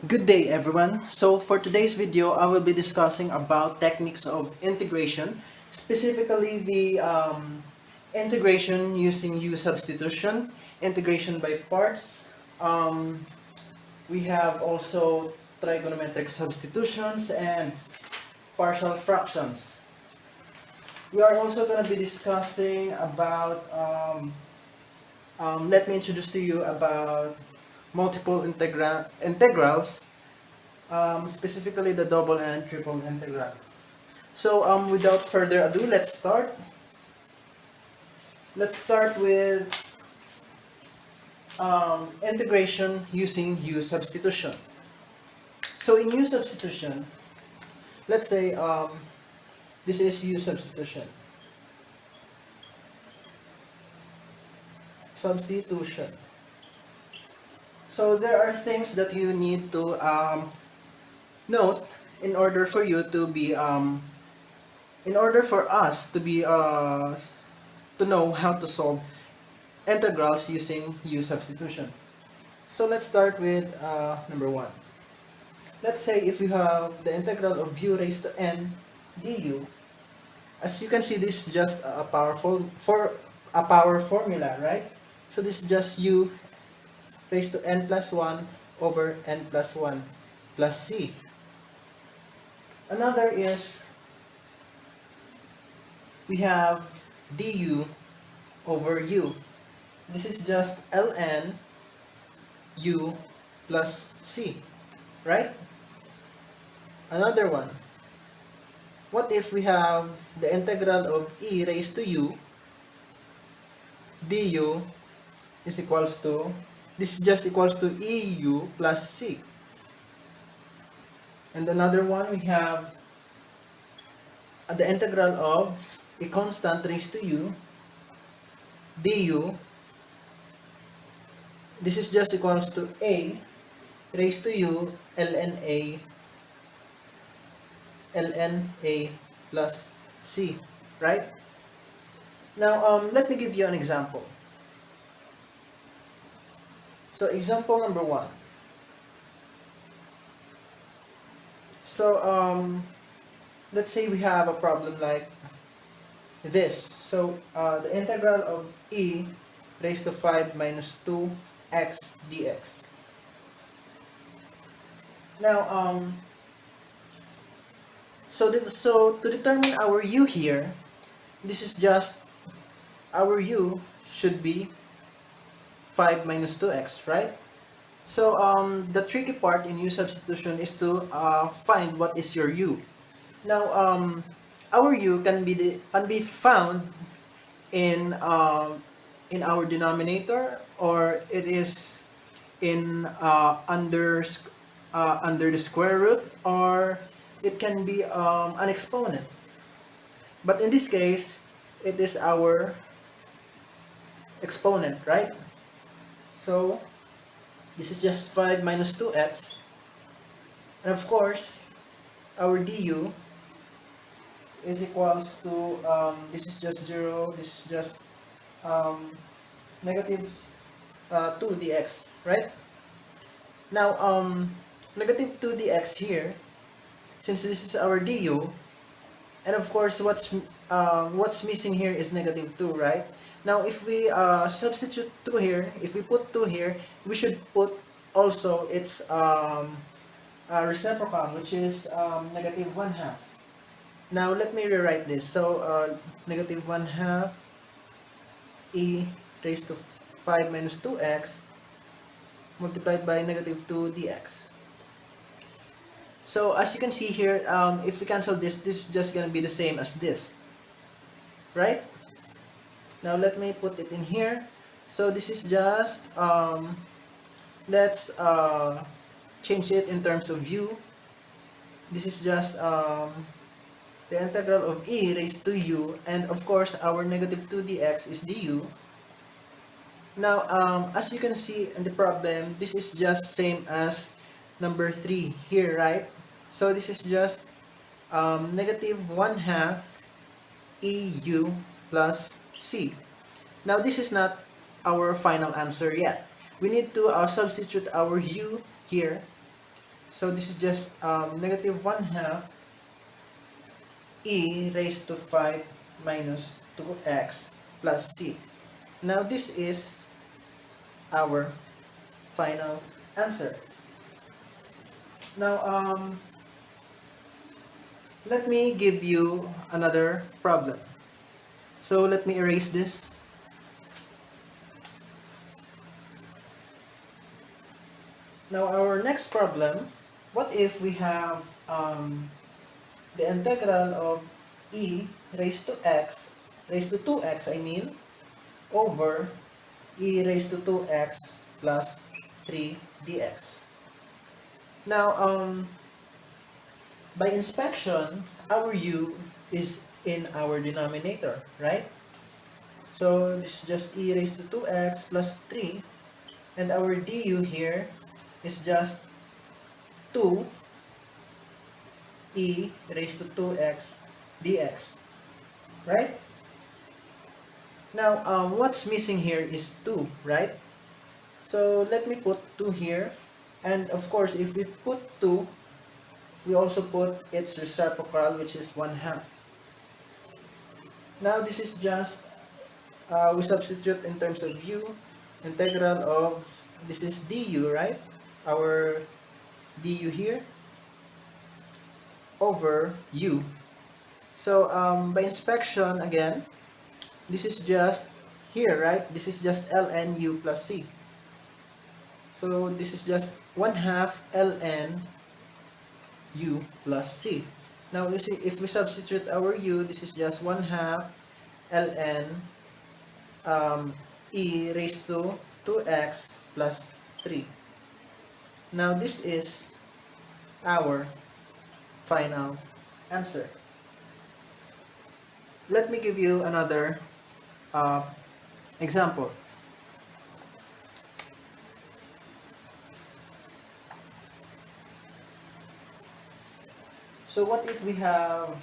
Good day everyone. So for today's video, I will be discussing about techniques of integration, specifically the integration using U-substitution, integration by parts. We have also trigonometric substitutions and partial fractions. We are also going to be discussing about, let me introduce to you about multiple integrals, specifically the double and triple integral. So without further ado, let's start. Let's start with integration using U-substitution. So in U-substitution, let's say this is U-substitution. Substitution. So there are things that you need to note in order for you to be in order for us to be to know how to solve integrals using U-substitution. So let's start with number one. Let's say if you have the integral of u raised to n du. As you can see, this is just a power formula, right? So this is just u raised to n plus 1 over n plus 1 plus c. Another is we have du over u. This is just ln u plus c, right? Another one. What if we have the integral of e raised to u du is equals to, this is just equals to eu plus c. And another one, we have the integral of a constant raised to u du. This is just equals to a raised to u ln a plus c, right? Now let me give you an example. So example number one. So let's say we have a problem like this. So the integral of e raised to 5 minus 2x dx. Now so to determine our u here, this is just our u should be 5 minus 2x, right? So the tricky part in U-substitution is to find what is your u. Now our u can be found in our denominator, or it is in under the square root, or it can be an exponent. But in this case, it is our exponent, right? So this is just 5 minus 2x, and of course our du is equals to this is just 0, this is just negative 2 dx, right? Now negative 2 dx here, since this is our du, and of course what's missing here is negative 2, right? Now if we substitute 2 here, if we put 2 here, we should put also its reciprocal, which is negative 1/2. Now let me rewrite this. So negative 1/2 e raised to 5 minus 2x multiplied by negative 2 dx. So as you can see here, if we cancel this, this is just going to be the same as this, right? Now let me put it in here. So this is just, let's change it in terms of u. This is just the integral of e raised to u, and of course our negative 2 dx is du. Now as you can see in the problem, this is just same as number 3 here, right? So this is just negative 1/2 eu plus c. Now this is not our final answer yet. We need to substitute our u here So this is just negative 1/2 e raised to 5 minus 2x plus c. Now this is our final answer. Now let me give you another problem. So let me erase this. Now our next problem, what if we have the integral of e raised to x, raised to 2x I mean, over e raised to 2x plus 3 dx. Now by inspection, our u is in our denominator, right? So this is just e raised to 2x plus 3, and our du here is just 2 e raised to 2x dx, right? Now, what's missing here is 2, right? So let me put 2 here, and of course, if we put 2, we also put its reciprocal, which is 1/2. Now, this is just, we substitute in terms of u, integral of, this is du, right? Our du here, over u. So by inspection again, this is just here, right? This is just ln u plus c. So this is just 1/2 ln u plus c. Now you see, if we substitute our u, this is just 1/2 ln e raised to 2x plus 3. Now this is our final answer. Let me give you another example. So what if we have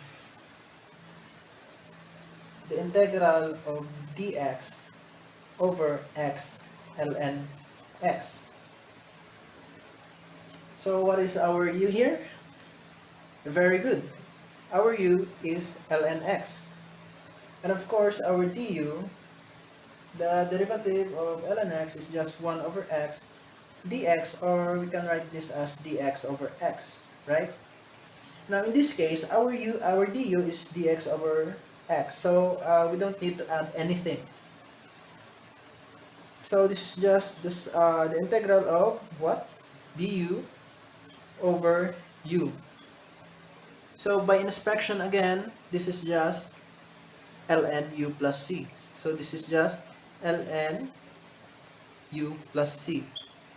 the integral of dx over x ln x? So what is our u here? Very good. Our u is ln x. And of course, our du, the derivative of ln x is just 1 over x dx, or we can write this as dx over x, right? Now in this case, our du is dx over x, so we don't need to add anything. So this is just this, the integral of what? Du over u. So by inspection again, this is just ln u plus c. So this is just ln u plus c.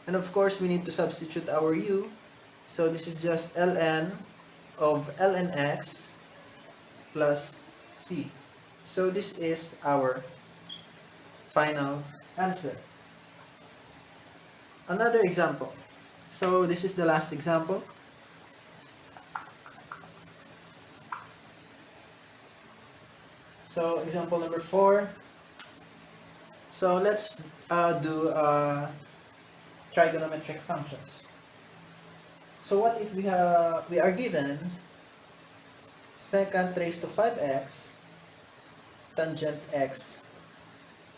And of course, we need to substitute our u. So this is just ln of ln x plus c. So this is our final answer. Another example. So this is the last example. So example number 4. So let's do trigonometric functions. So what if we are given secant raised to 5x tangent x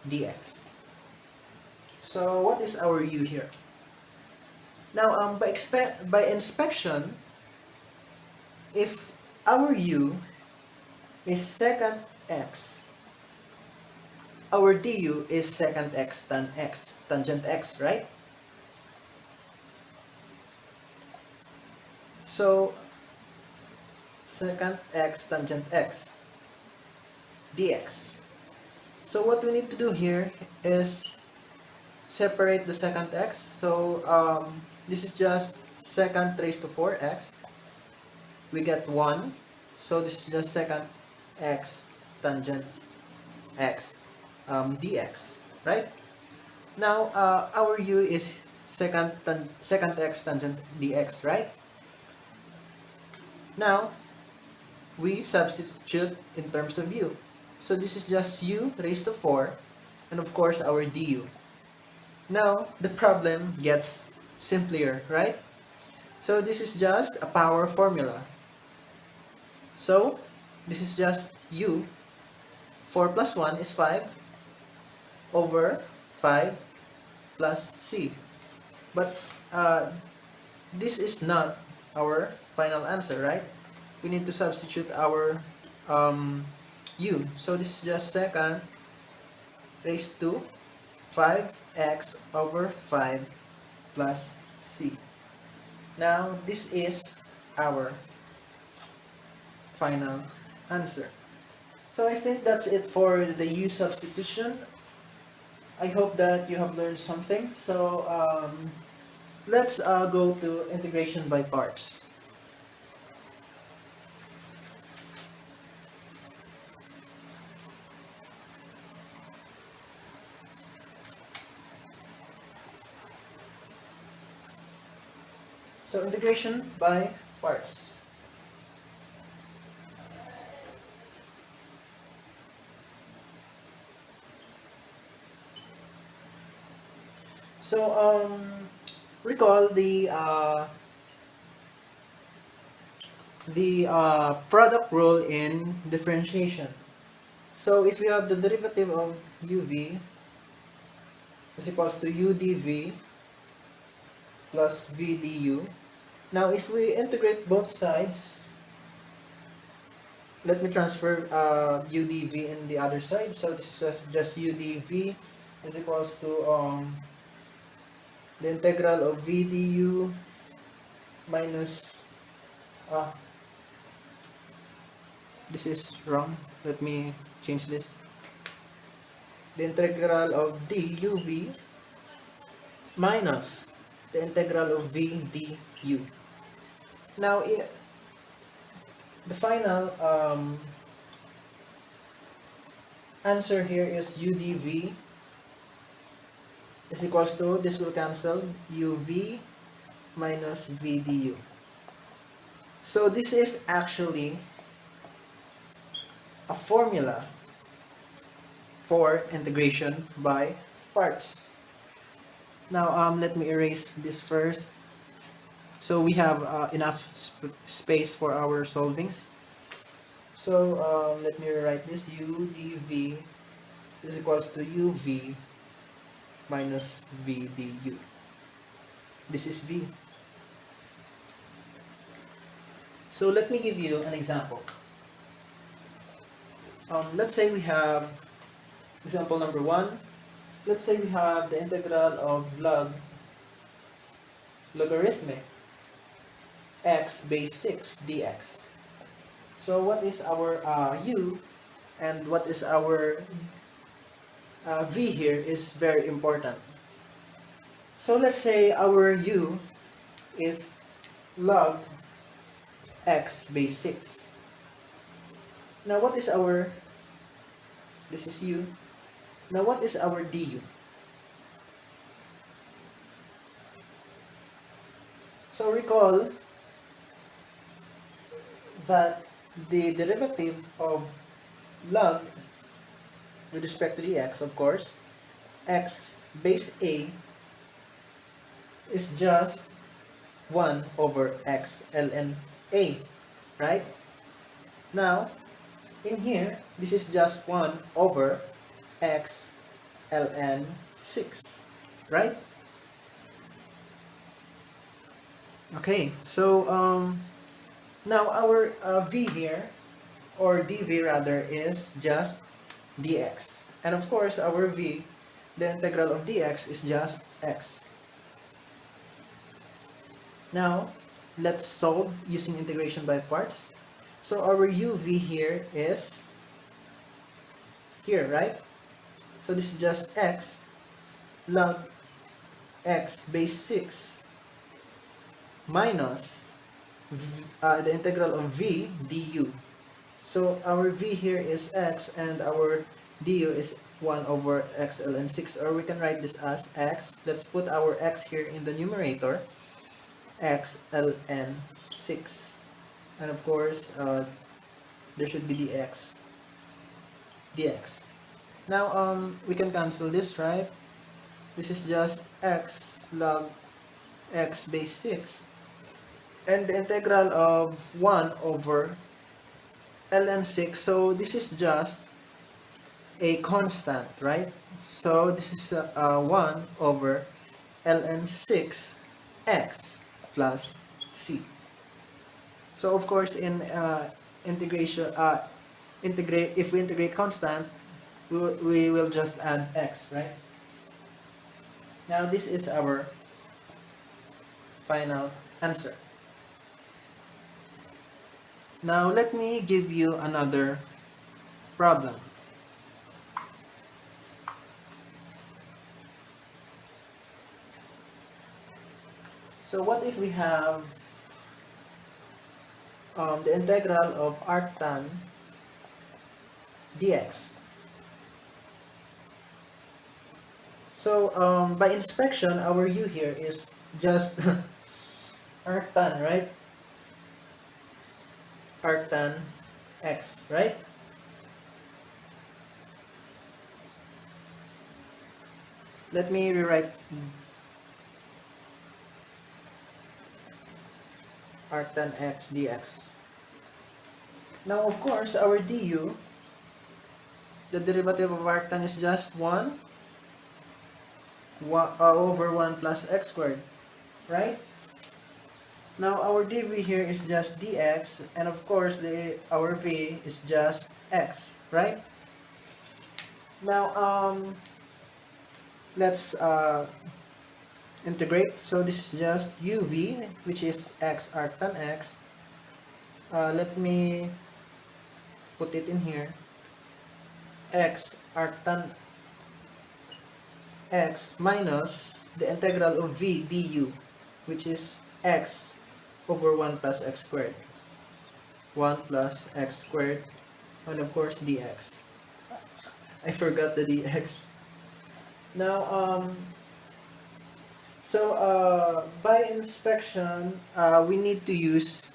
dx. So what is our u here? Now by inspection, if our u is secant x, our du is secant x tan x, tangent x, right? So secant x tangent x dx. So what we need to do here is separate the secant x. So this is just secant raised to 4x. We get 1. So this is just secant x tangent x dx, right? Now our u is secant x tangent dx, right? Now we substitute in terms of u. So this is just u raised to 4, and of course our du. Now the problem gets simpler, right? So this is just a power formula. So this is just u. 4 plus 1 is 5 over 5 plus c. But this is not our final answer, right? We need to substitute our u. So this is just second raised to 5x over 5 plus c. Now this is our final answer. So I think that's it for the U substitution. I hope that you have learned something. So let's go to integration by parts. So integration by parts. So recall the product rule in differentiation. So if we have the derivative of uv is equals to u dv plus v du. Now if we integrate both sides, let me transfer u dv in the other side. So this is just u dv is equals to the integral of v du minus this is wrong. Let me change this. The integral of duv minus the integral of v du. Now, the final answer here is u dv is equals to, this will cancel, uv minus v du. So this is actually a formula for integration by parts. Now let me erase this first, so we have enough space for our solvings. So let me rewrite this. U dv is equals to uv minus v du. This is v. So let me give you an example. Let's say we have example number 1. Let's say we have the integral of logarithmic x base 6 dx. So what is our u and what is our v here is very important. So let's say our u is log x base 6. Now what is our, this is u. Now what is our du? So recall that the derivative of log with respect to the x, of course, x base a is just 1 over x ln a, right? Now, in here, this is just 1 over x ln 6, right? Okay, so now our v here, or dv rather, is just dx. And of course, our v, the integral of dx, is just x. Now, let's solve using integration by parts. So our uv here is here, right? So this is just x log x base 6 minus the integral of v du. So our v here is x and our du is 1 over x ln 6, or we can write this as x. Let's put our x here in the numerator, x ln 6, and of course there should be dx. Now we can cancel this, right? This is just x log x base 6 and the integral of 1 over ln 6. So this is just a constant, right? So this is 1 over ln 6 x plus c. So of course in integration, if we integrate constant, we will just add x, right? Now this is our final answer. Now let me give you another problem. So what if we have the integral of arctan dx? So by inspection, our u here is just arctan, right? Arctan x, right? Let me rewrite arctan x dx. Now, of course, our du, the derivative of arctan is just 1 over 1 plus x squared, right? Now, our dv here is just dx, and of course, our v is just x, right? Now, let's integrate. So this is just uv, which is x arctan x. Let me put it in here. X arctan x minus the integral of v du, which is x over 1 plus x squared. 1 plus x squared, and of course dx. I forgot the dx. Now, by inspection, we need to use,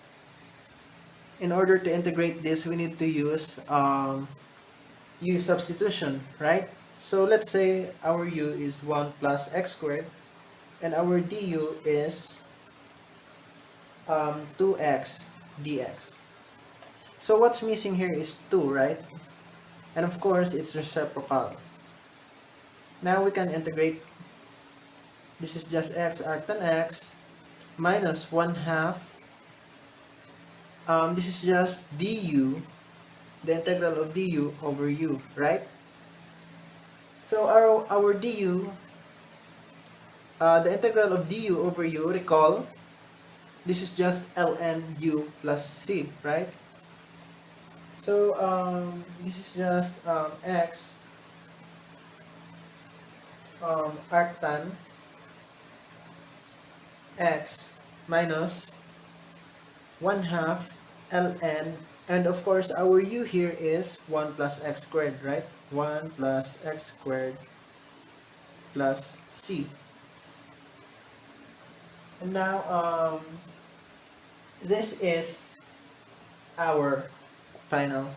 in order to integrate this, we need to use U-substitution, right? So let's say our u is 1 plus x squared, and our du is 2x dx. So what's missing here is 2, right? And of course, it's reciprocal. Now we can integrate. This is just x arctan x minus 1/2. This is just du, the integral of du over u, right? So our du, the integral of du over u, recall, this is just ln u plus c, right? So this is just x arctan x minus 1/2 ln, and of course our u here is 1 plus x squared, right? 1 plus x squared plus c. And now this is our final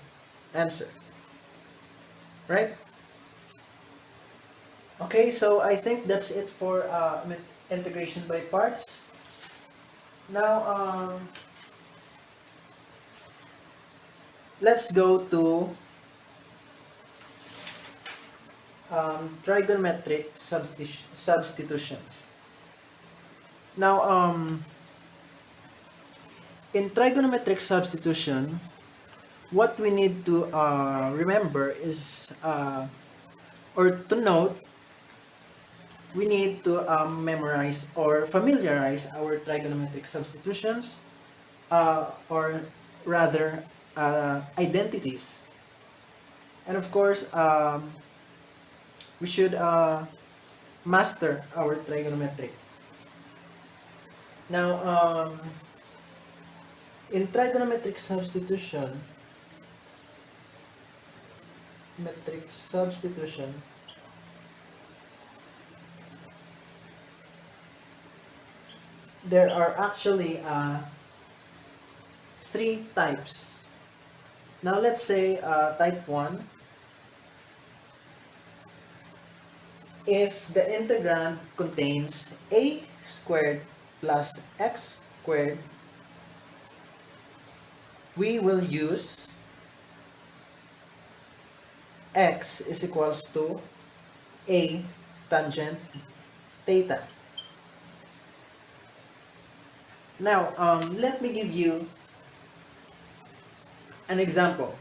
answer, right? Okay, so I think that's it for integration by parts. Now let's go to trigonometric substitutions. Now in trigonometric substitution, what we need to remember is, or to note, we need to memorize or familiarize our trigonometric substitutions, or rather identities. And of course, we should master our trigonometric. Now, in trigonometric substitution, there are actually 3 types. Now let's say type 1. If the integrand contains a squared plus x squared we will use x is equals to a tangent theta. Now, let me give you an example.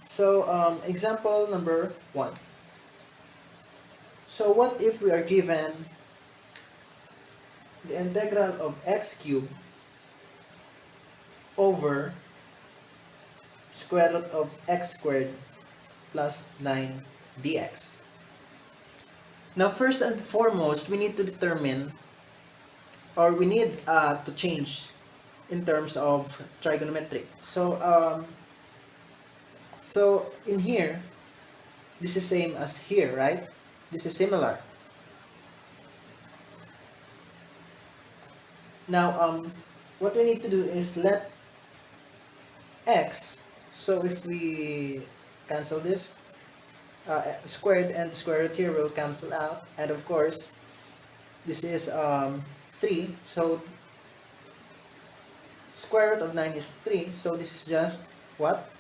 So, example number 1. So, what if we are given the integral of x cubed over square root of x squared plus 9 dx? Now, first and foremost, we need to determine, or we need to change in terms of trigonometric. So in here, this is same as here, right? This is similar. Now, what we need to do is let x, so if we cancel this, squared and square root here will cancel out, and of course, this is 3, so square root of 9 is 3, so this is just what?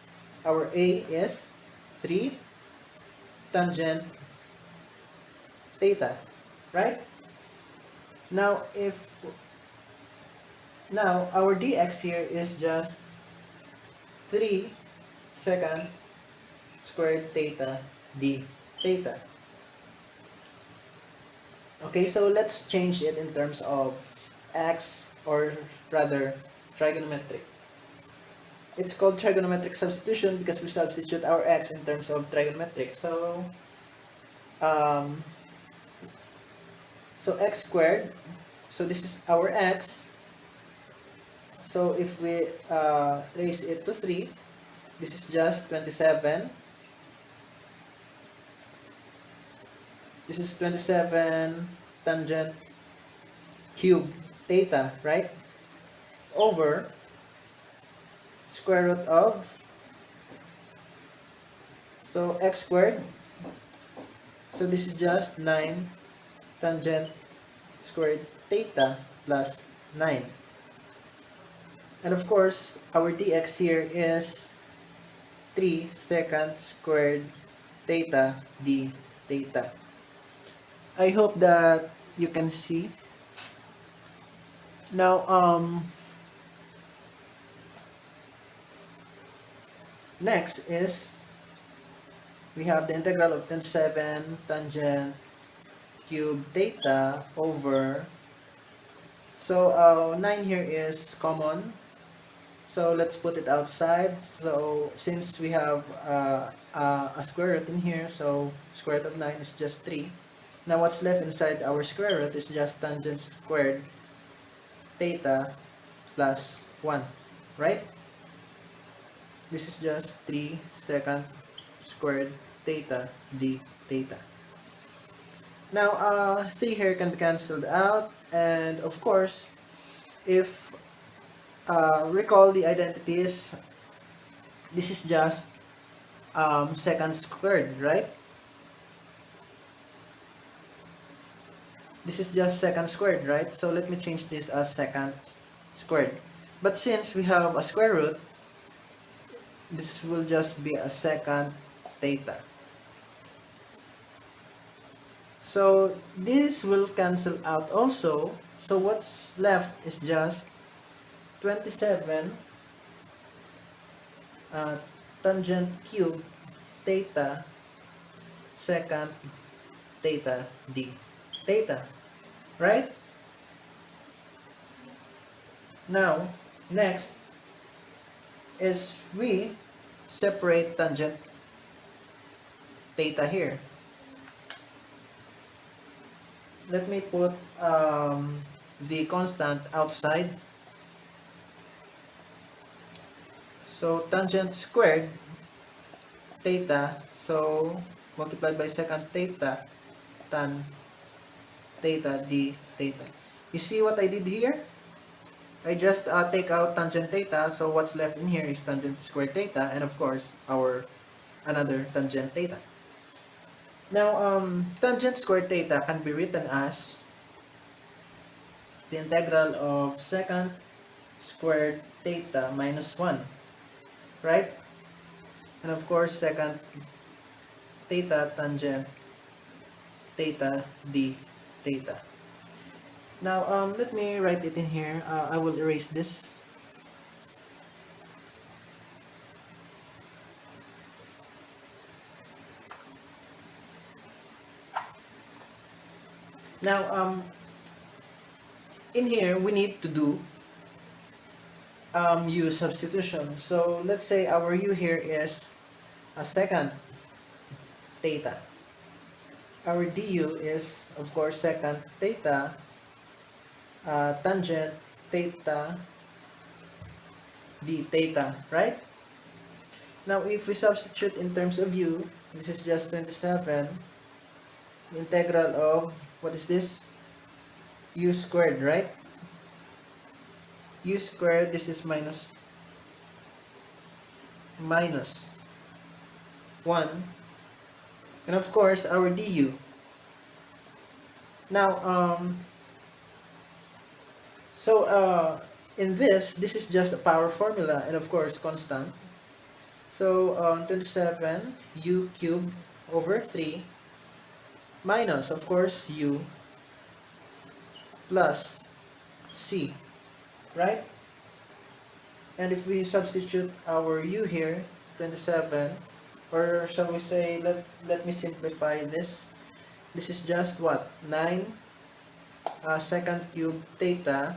Our a is 3 tangent theta, right? Now, our dx here is just 3 secant squared theta d theta. Okay, so let's change it in terms of x, or rather trigonometric. It's called trigonometric substitution because we substitute our x in terms of trigonometric. So x squared, so this is our x. So if we raise it to 3, this is just 27. This is 27 tangent cube theta, right? Over square root of, so x squared, so this is just 9 tangent squared theta plus 9. And of course, our dx here is 3 secant squared theta d theta. I hope that you can see. Now, next is we have the integral of 27 tangent cube theta over, so 9 here is common, so let's put it outside. So since we have a square root in here, so square root of 9 is just 3. Now what's left inside our square root is just tangent squared theta plus 1, right? This is just 3 secant squared theta d theta. Now, 3 here can be cancelled out, and of course, if recall the identities, this is just secant squared, right? This is just secant squared, right? So let me change this as secant squared. But since we have a square root, this will just be a secant theta. So this will cancel out also. So what's left is just 27 tangent cube theta secant theta d theta, right? Now, next is we separate tangent theta here. Let me put the constant outside. So tangent squared theta, so multiplied by secant theta, tan theta d theta. You see what I did here? I just take out tangent theta, so what's left in here is tangent squared theta, and of course our another tangent theta. Now, tangent squared theta can be written as the integral of secant squared theta minus 1, right? And of course, second theta tangent theta d theta. Now, let me write it in here. I will erase this. Now, in here, we need to do U substitution. So, let's say our U here is a second theta. Our du is, of course, second theta tangent theta d theta, right? Now, if we substitute in terms of u, this is just 27. The integral of, what is this? U squared, right? U squared, this is minus 1. And of course, our du. Now, in this is just a power formula and of course constant. So 27 u cubed over 3 minus, of course, u plus c, right? And if we substitute our u here, 27, or shall we say, let me simplify this. This is just what? 9 second cube theta.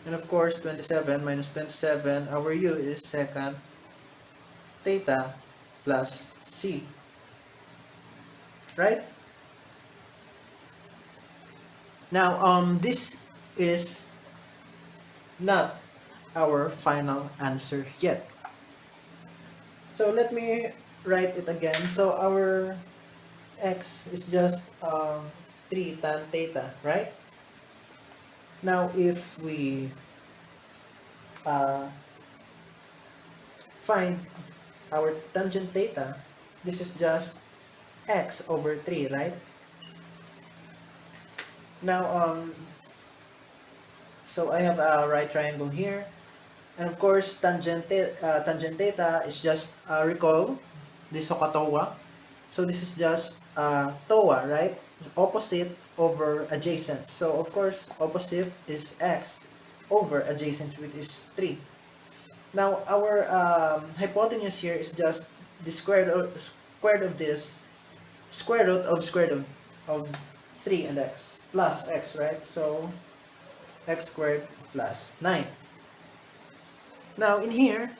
And of course, 27 minus 27, our u is second theta plus c. Right? Now, this is not our final answer yet. So let me write it again. So our x is just 3 tan theta, right? Now if we find our tangent theta, this is just x over 3, right? Now so I have a right triangle here. And of course, tangent theta is just, recall, this SOHCAHTOA. So this is just TOA, right? Opposite over adjacent. So of course, opposite is x over adjacent, which is 3. Now, our hypotenuse here is just the square root of this, square root of 3 and x, plus x, right? So, x squared plus 9. Now, in here,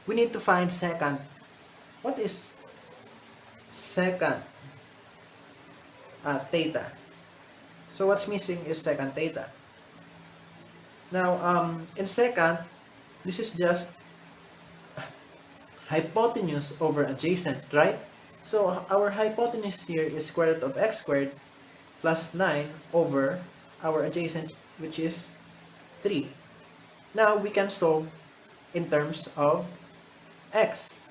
we need to find second. What is second theta? So, what's missing is second theta. Now, in second, this is just hypotenuse over adjacent, right? So, our hypotenuse here is square root of x squared plus 9 over our adjacent, which is 3. Now, we can solve in terms of x.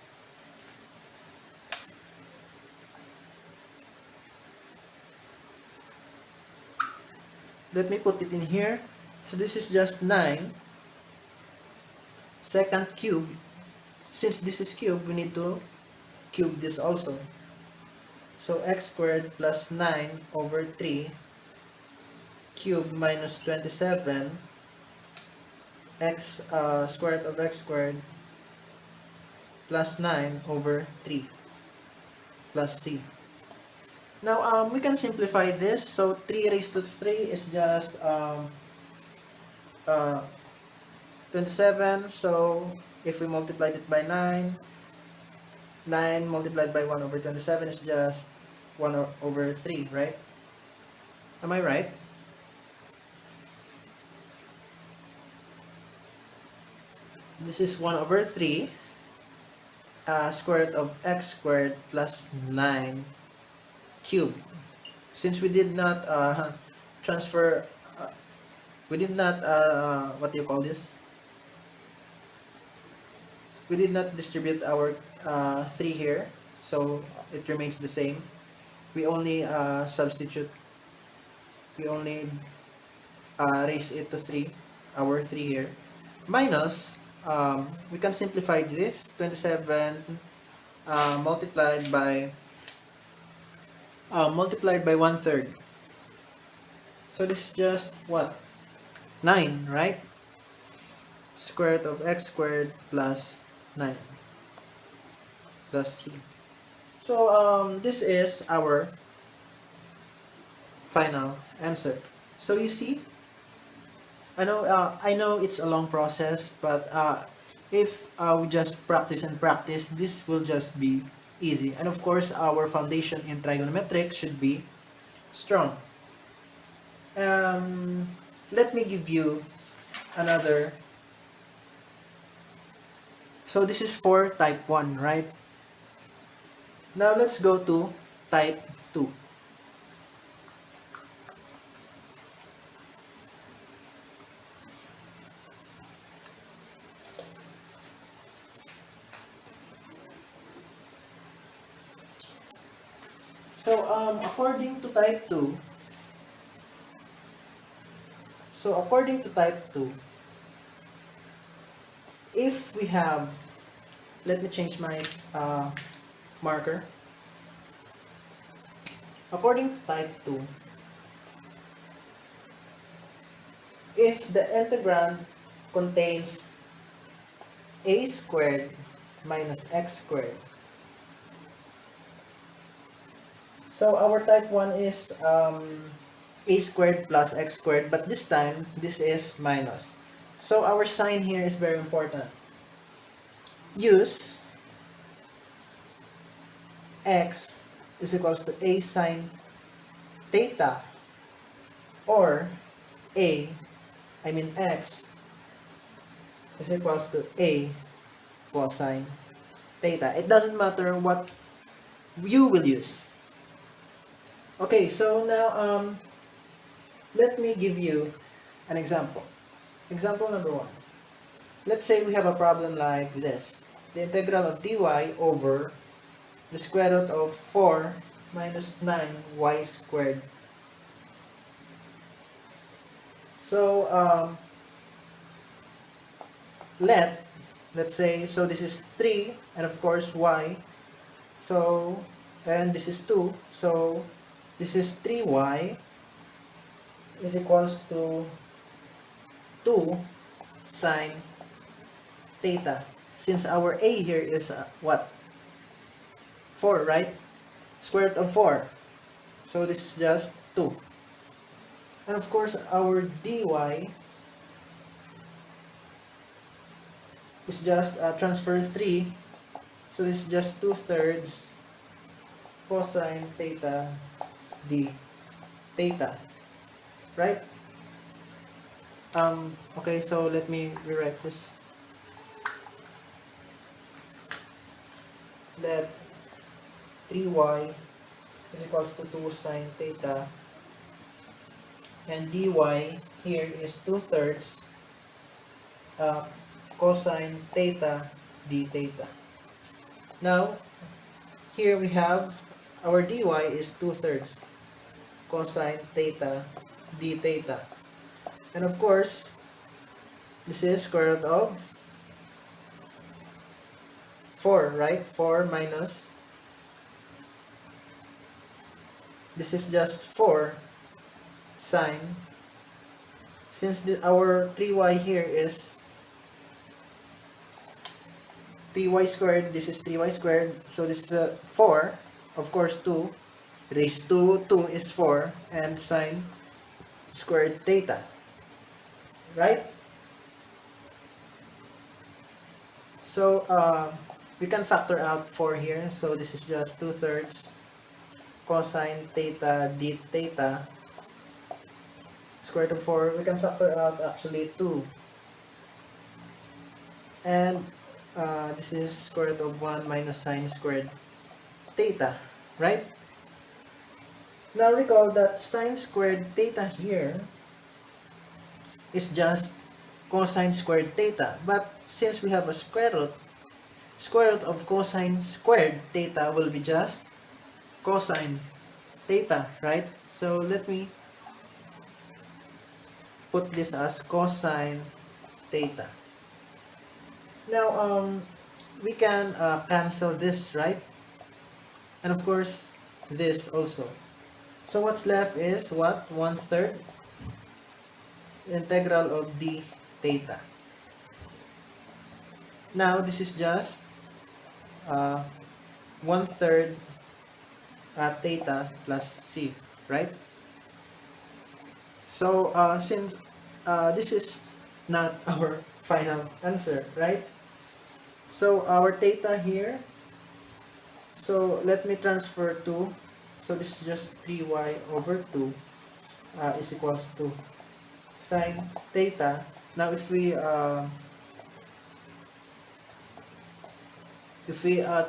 Let me put it in here. So this is just 9 second cube. Since this is cube, we need to cube this also. So x squared plus 9 over 3 cube minus 27 x square root of x squared plus 9 over 3 plus c. Now, we can simplify this. So 3 raised to 3 is just 27. So if we multiply it by 9 multiplied by 1 over 27 is just 1 over 3, right? Am I right? This is 1 over 3 square root of x squared plus 9 cube. Since we did not transfer, we did not, what do you call this? We did not distribute our 3 here, so it remains the same. We only substitute, we only raise it to 3, our 3 here, minus, we can simplify this, 27 multiplied by 1/3. So this is just what? 9, right? Square root of x squared plus 9 plus c. So this is our final answer. So you see, I know it's a long process, but if we just practice and practice, this will just be easy. And of course, our foundation in trigonometric should be strong. Let me give you another. So this is for type 1, right? Now let's go to type 2. So according to type 2, if we have, let me change my marker. According to type 2, if the integrand contains a squared minus x squared, so our type 1 is a squared plus x squared, but this time this is minus. So our sign here is very important. Use x is equals to a sine theta, or x is equals to a cosine theta. It doesn't matter what you will use. Okay, so now let me give you an example. Example number 1. Let's say we have a problem like this. The integral of dy over the square root of 4 minus 9y squared. So let's say, so this is 3, and of course y, so, and this is 2, so this is 3y is equals to 2 sine theta. Since our a here is what? 4, right? Square root of 4. So this is just 2. And of course, our dy is just transfer 3. So this is just 2/3 cosine theta d theta. Right? Okay, so let me rewrite this. Let 3y is equals to 2 sine theta, and dy here is 2/3 cosine theta d theta. Now here we have our dy is 2/3 cosine theta d theta, and of course this is square root of 4, right? 4 minus, this is just 4 sine, since our 3y here is 3y squared, this is 3y squared, so this is 4, of course 2 raised to 2 is 4, and sine squared theta, right? So we can factor out 4 here, so this is just 2/3 cosine theta d theta, square root of 4. We can factor out actually 2, and this is square root of 1 minus sine squared theta, right? Now recall that sine squared theta here is just cosine squared theta, but since we have a square root of cosine squared theta will be just cosine theta, right? So let me put this as cosine theta. Now, we can cancel this, right? And of course, this also. So what's left is what? 1/3 integral of d theta. Now, this is just uh, 1/3 theta plus c, right? So, since this is not our final answer, right? So, our theta here, so let me transfer to, so this is just 3y over 2 is equals to sine theta. Now, if we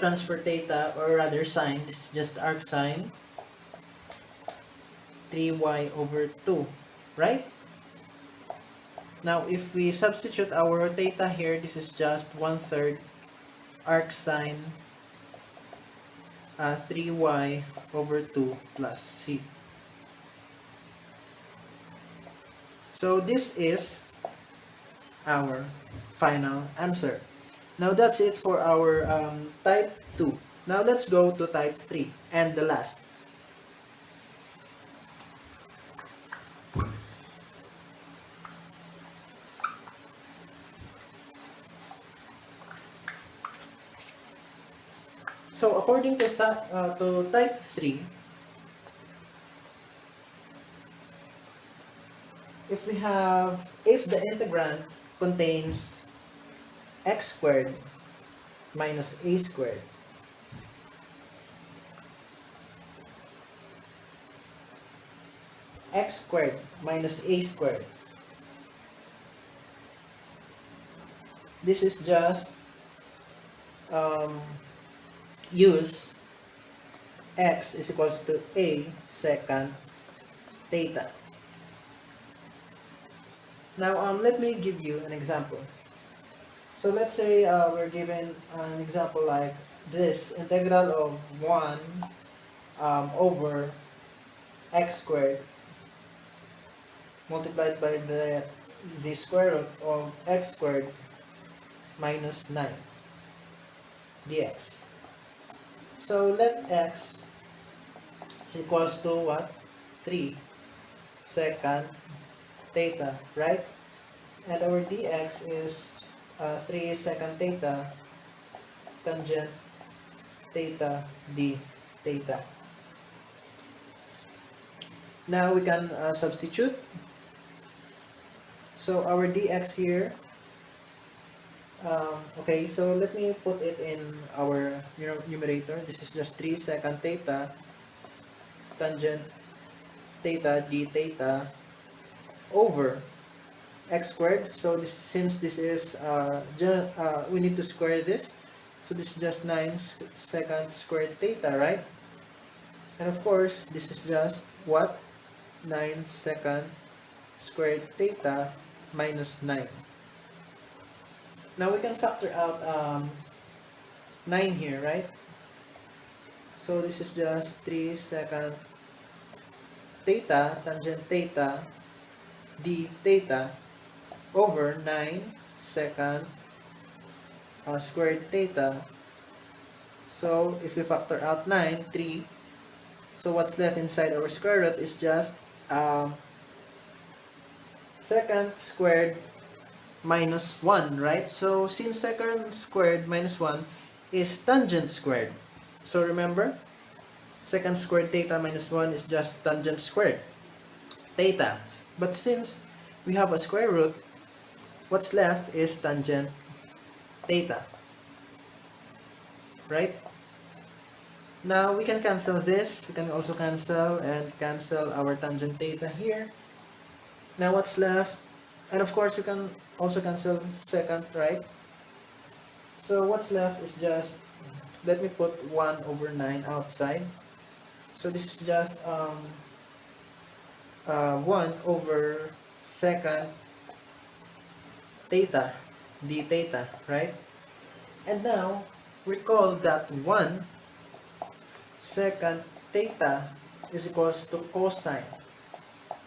transfer theta, or rather sine, this is just arc sine 3y over 2, right? Now, if we substitute our theta here, this is just 1/3 arc sine 3y over 2 plus c. So, this is our final answer. Now, that's it for our type 2. Now, let's go to type 3 and the last. So, according to type 3, if the integrand contains x squared minus a squared, x squared minus a squared, this is just use x is equals to a secant theta. Now, let me give you an example. So, let's say we're given an example like this, integral of 1 over x squared multiplied by the square root of x squared minus 9 dx. So, let x is equals to what? 3 secant theta, right? And our dx is 3 secant theta tangent theta d theta. Now we can substitute. So our dx here, okay, so let me put it in our numerator. This is just 3 secant theta tangent theta d theta over x squared. So this, since this is we need to square this, so this is just 9 secant squared theta, right? And of course this is just what? 9 secant squared theta minus 9. Now we can factor out 9 here, right? So this is just 3 secant theta tangent theta d theta over 9 secant squared theta. So if we factor out 9, 3, so what's left inside our square root is just secant squared minus 1, right? So since secant squared minus 1 is tangent squared, so remember, secant squared theta minus 1 is just tangent squared theta. But since we have a square root, what's left is tangent theta, right? Now we can cancel this. We can also cancel our tangent theta here. Now what's left? And of course you can also cancel secant, right? So what's left is just, let me put 1 over 9 outside. So this is just 1 over secant theta d theta, right? And now recall that 1 secant theta is equals to cosine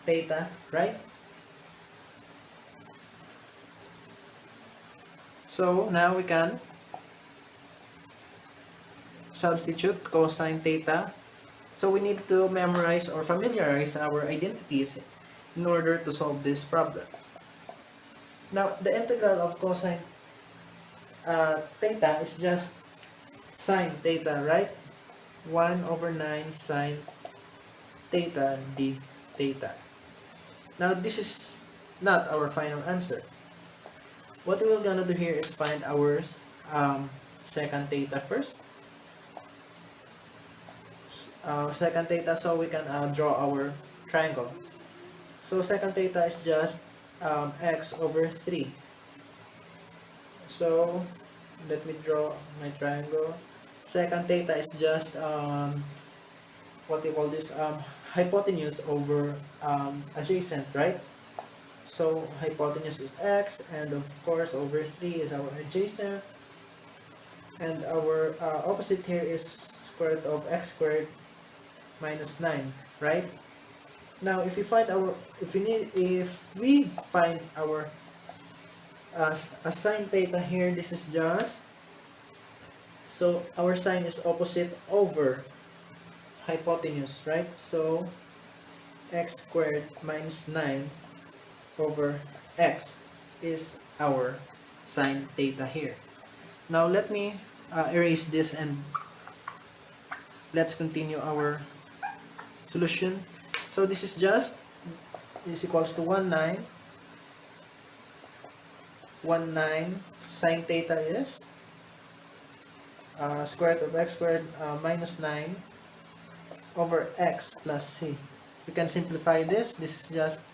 theta, right? So now we can substitute cosine theta. So we need to memorize or familiarize our identities in order to solve this problem. Now, the integral of cosine theta is just sine theta, right? 1 over 9 sine theta d theta. Now, this is not our final answer. What we're gonna do here is find our secant theta first. Secant theta, so we can draw our triangle. So secant theta is just x over 3. So let me draw my triangle. Secant theta is just what we call this, hypotenuse over adjacent, right? So hypotenuse is x, and of course over 3 is our adjacent, and our opposite here is square root of x squared minus 9, right? Now if we find our sine theta here, this is just, so our sine is opposite over hypotenuse, right? So x squared minus 9 over x is our sine theta here. Now let me erase this and let's continue our solution. So this is just equals to 19 sine theta is square root of x squared minus 9 over x plus c. We can simplify this. This is just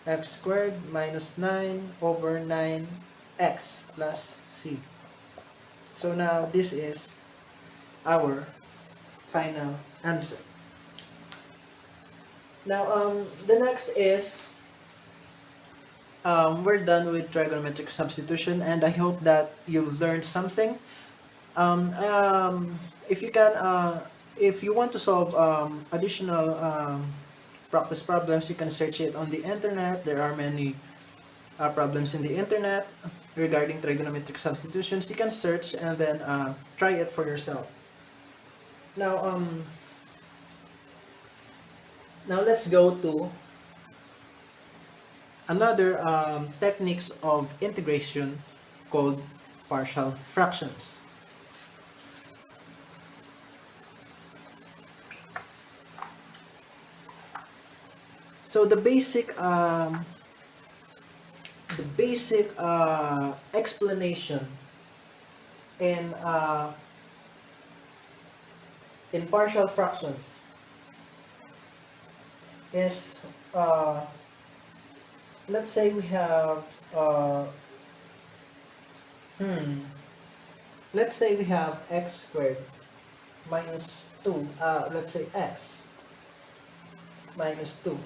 x squared minus 9 over 9x plus c. So now this is our final answer. Now the next is we're done with trigonometric substitution, and I hope that you've learned something. If you can, if you want to solve additional practice problems, you can search it on the internet. There are many problems in the internet regarding trigonometric substitutions. You can search and then try it for yourself. Now, now let's go to another techniques of integration called partial fractions. So the basic explanation in partial fractions is, let's say we have let's say we have x squared minus 2, let's say x minus 2.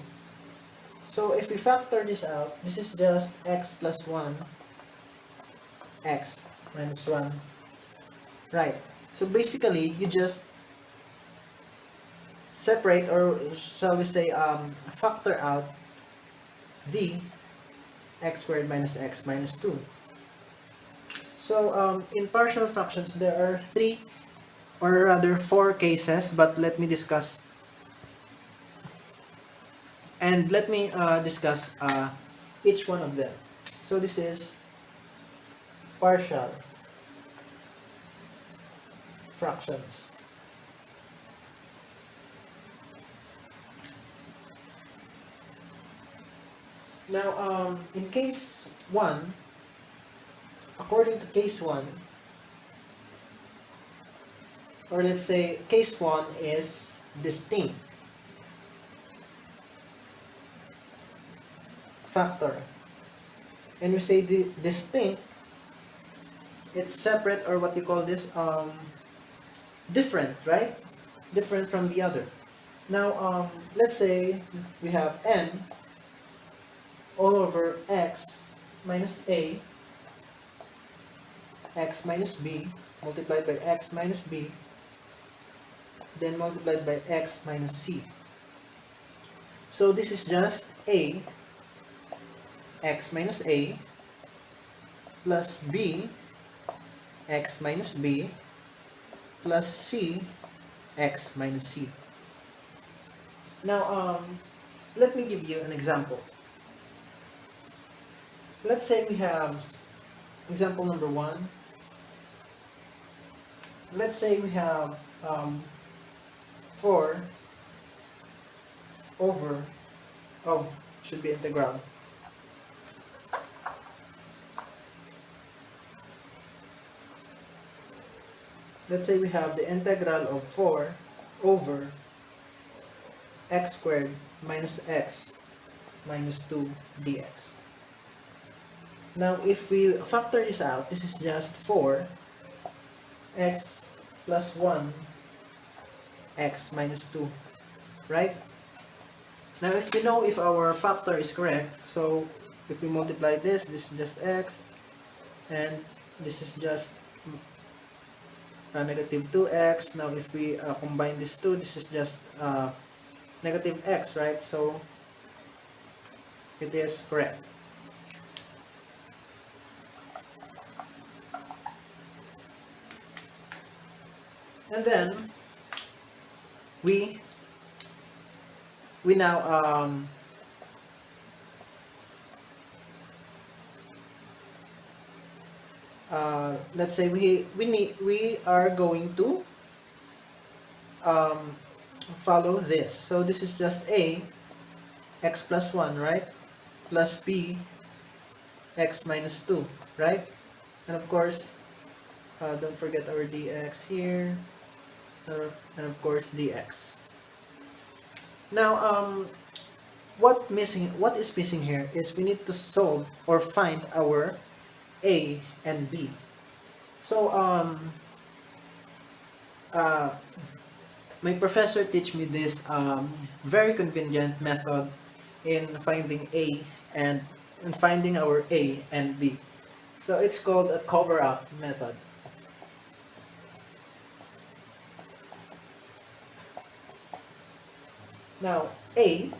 So if we factor this out, this is just x plus 1, x minus 1, right? So basically, you just separate, or shall we say factor out the x squared minus x minus 2. So in partial fractions, there are 3, or rather 4 cases, but let me discuss. And let me discuss each one of them. So this is partial fractions. Now, in case 1, according to case 1, or let's say case 1 is distinct factor, and we say the distinct, it's separate, or what you call this, different, right? Different from the other. Now let's say we have n all over x minus a, x minus b multiplied by x minus b, then multiplied by x minus c. So this is just a, x minus a, plus b, x minus b plus c x minus c. Now, let me give you an example. Let's say we have example number 1. Let's say we have 4 over, oh, should be integral. Let's say we have the integral of 4 over x squared minus x minus 2 dx. Now, if we factor this out, this is just 4 x plus 1 x minus 2, right? Now, if we know if our factor is correct, so if we multiply this is just x, and this is just negative 2x. Now, if we combine these two, this is just negative x, right? So, it is correct. And then, we now let's say we are going to follow this. So this is just a x plus 1, right? Plus b x minus 2, right? And of course, don't forget our dx here, and of course dx. Now, what is missing here is we need to solve or find our a and b. So my professor teach me this very convenient method in finding a and finding our a and b. So it's called a cover-up method. Now, a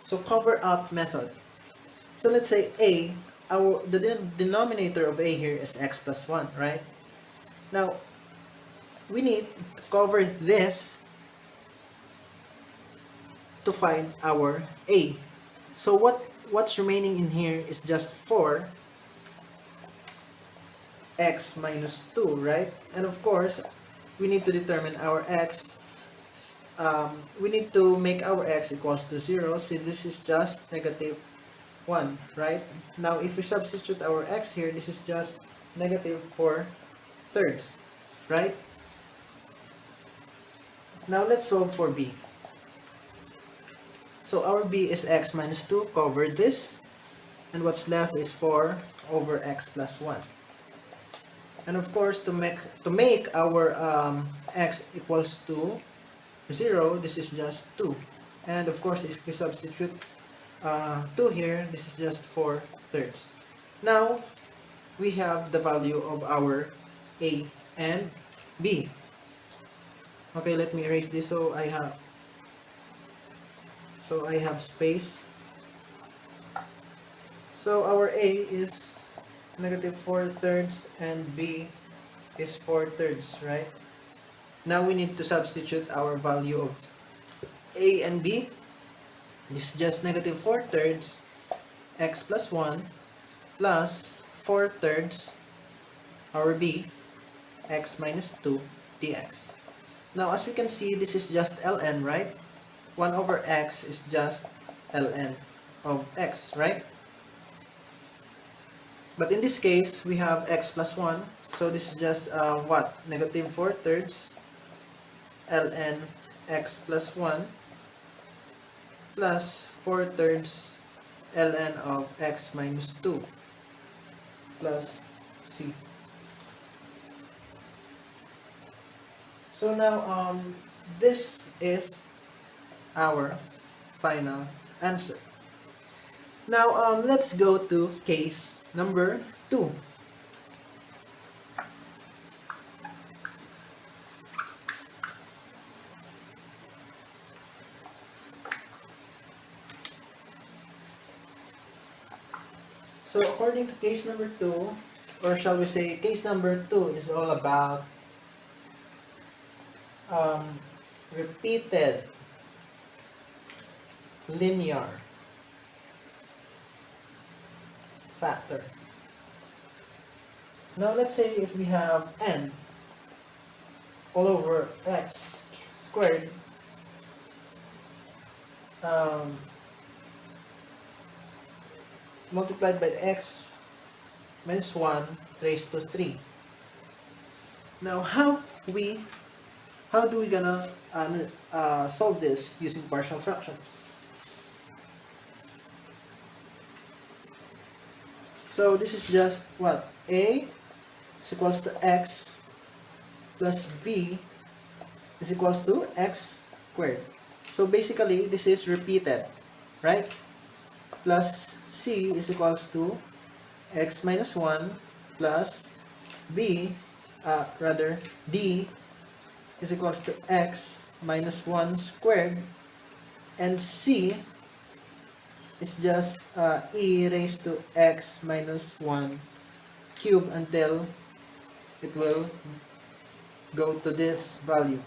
so cover-up method. So let's say a, the denominator of a here is x plus 1, right? Now, we need to cover this to find our a. So what's remaining in here is just 4 x minus 2, right? And of course, we need to determine our x. We need to make our x equals to 0. So this is just negative 1, right? Now, if we substitute our x here, this is just negative 4/3, right? Now, let's solve for b. So, our b is x minus 2, cover this. And what's left is 4 over x plus 1. And of course, to make our x equals to 0, this is just 2. And of course, if we substitute 2 here, this is just 4/3. Now, we have the value of our a and b. Okay, let me erase this so I have space. So our a is negative 4/3 and b is 4/3, right? Now we need to substitute our value of a and b. This is just negative 4/3 x plus 1 plus 4/3 our b x minus 2 dx. Now, as we can see, this is just ln, right? 1 over x is just ln of x, right? But in this case, we have x plus 1. So this is just what? Negative 4/3 ln x plus 1 plus 4/3 ln of x minus 2 plus c. So now, this is our final answer. Now, let's go to case number 2. So according to case number 2, or shall we say case number 2 is all about um, repeated linear factor. Now let's say if we have n all over x squared, um, multiplied by x minus 1 raised to 3. Now how do we gonna solve this using partial fractions? So this is just what? A is equals to x plus b is equals to x squared. So basically this is repeated, right? Plus c is equals to x minus 1 plus b, rather d is equals to x minus 1 squared, and c is just e raised to x minus 1 cube until it will go to this value.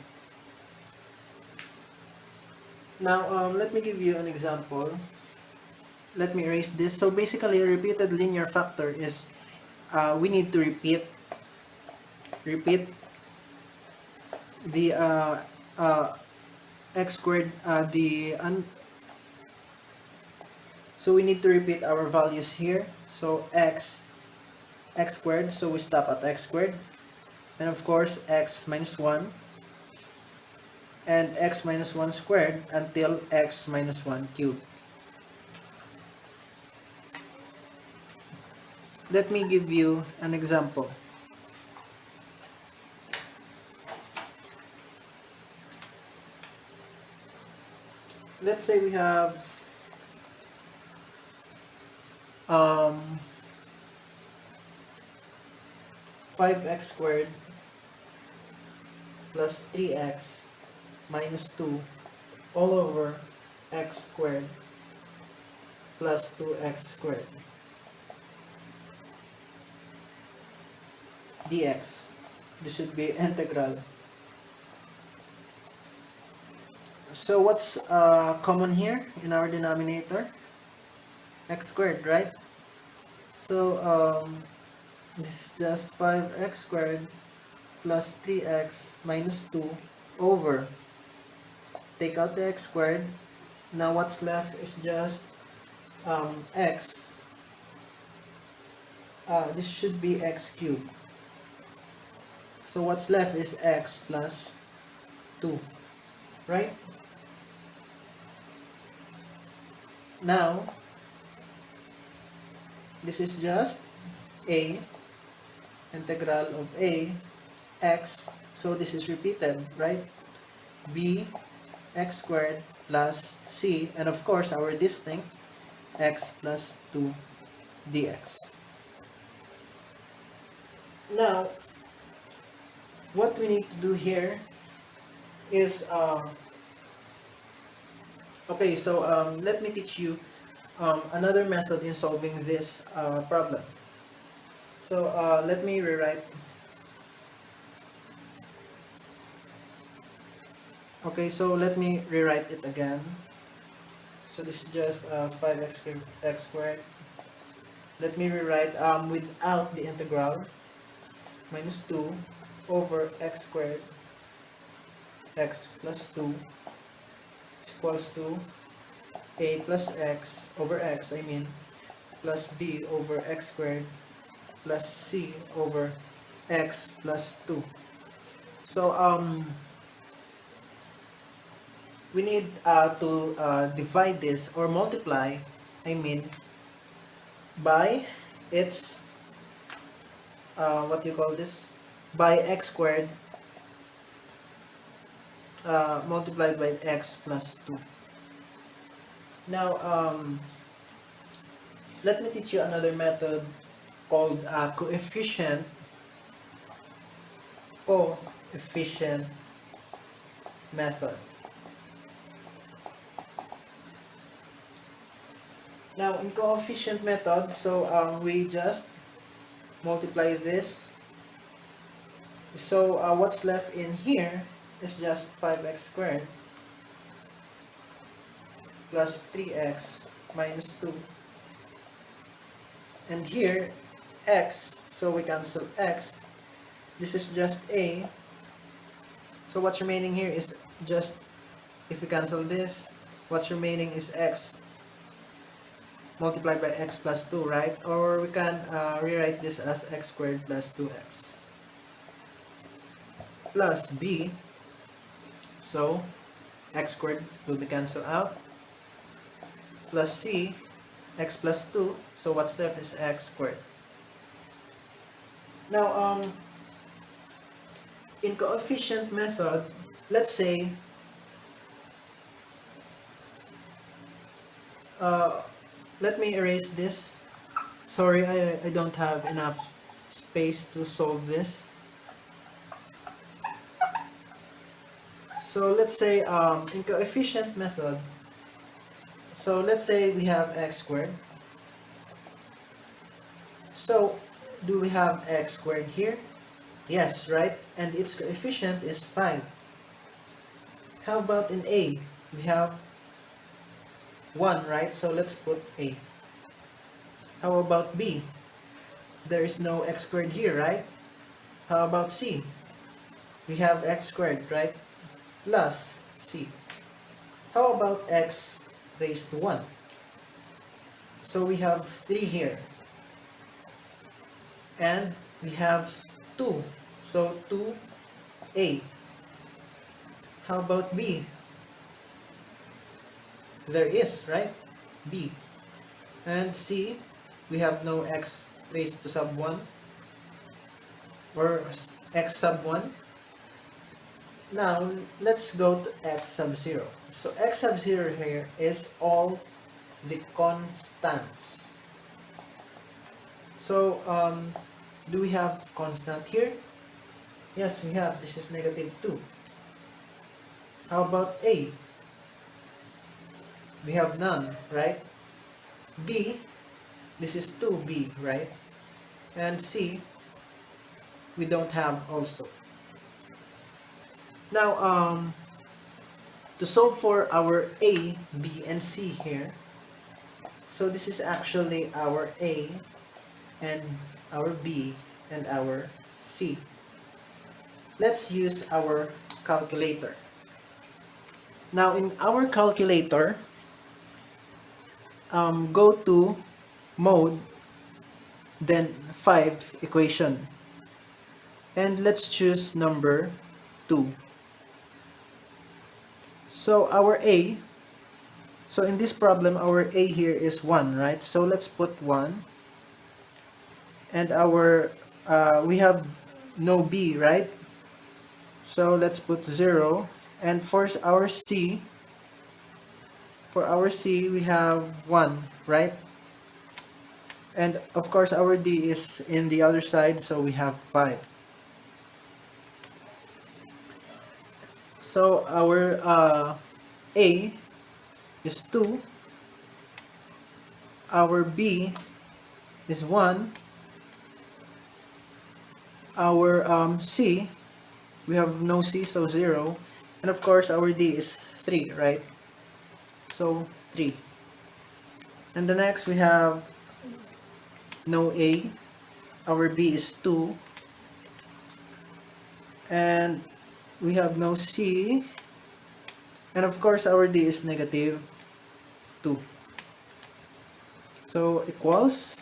Now let me give you an example. Let me erase this. So basically a repeated linear factor is we need to repeat the x squared, so we need to repeat our values here. So x squared, so we stop at x squared, and of course x minus 1 and x minus 1 squared until x minus 1 cubed. Let me give you an example. Let's say we have 5x squared plus 3x minus 2 all over x squared plus 2x squared dx. This should be integral. So what's common here in our denominator? X squared, right? So this is just 5x squared plus 3x minus 2 over, take out the x squared. Now what's left is just x. This should be x cubed. So what's left is x plus 2, right? Now this is just a integral of a x, so this is repeated, right? B x squared plus c, and of course our distinct x plus 2 dx. Now what we need to do here is okay, so let me teach you another method in solving this problem. So let me rewrite. Okay, so let me rewrite it again. So this is just 5x squared. Let me rewrite without the integral, minus 2 over x squared, x plus 2 is equals to a plus x over x, plus b over x squared plus c over x plus 2. So we need to divide this or multiply, by its what do you call this? By x squared multiplied by x plus 2. Now let me teach you another method called coefficient method. Now in coefficient method, so we just multiply this. So what's left in here is just 5x squared plus 3x minus 2. And here, x, so we cancel x. This is just a. So what's remaining here is just, if we cancel this, what's remaining is x multiplied by x plus 2, right? Or we can rewrite this as x squared plus 2x plus b. So x squared will be cancelled out plus c, x plus 2. So what's left is x squared. Now in coefficient method, let's say let me erase this. Sorry, I don't have enough space to solve this. So let's say in coefficient method, so let's say we have x squared. So do we have x squared here? Yes, right? And its coefficient is 5. How about in a? We have 1, right? So let's put a. How about b? There is no x squared here, right? How about c? We have x squared, right? Plus c. How about x raised to 1? So we have 3 here. And we have 2. So 2a. How about b? There is, right? b. And c, we have no x raised to sub 1 or x sub 1. Now let's go to x sub 0. So x sub 0 here is all the constants. So do we have constant here? Yes, we have. This is negative 2. How about a? We have none, right? b, this is 2b, right? And c, we don't have also. Now to solve for our a, b, and c here, so this is actually our a and our b and our c. Let's use our calculator. Now in our calculator, go to mode, then 5 equation, and let's choose number 2. So our a, so in this problem our a here is 1, right? So let's put 1, and our we have no b, right? So let's put 0, and for our c, we have 1, right? And of course our d is in the other side, so we have 5. So our a is 2, our b is 1, our c, we have no c, so 0, and of course our d is 3, right? So 3. And the next we have no a, our b is 2, and we have no c, and of course our d is negative 2. So equals,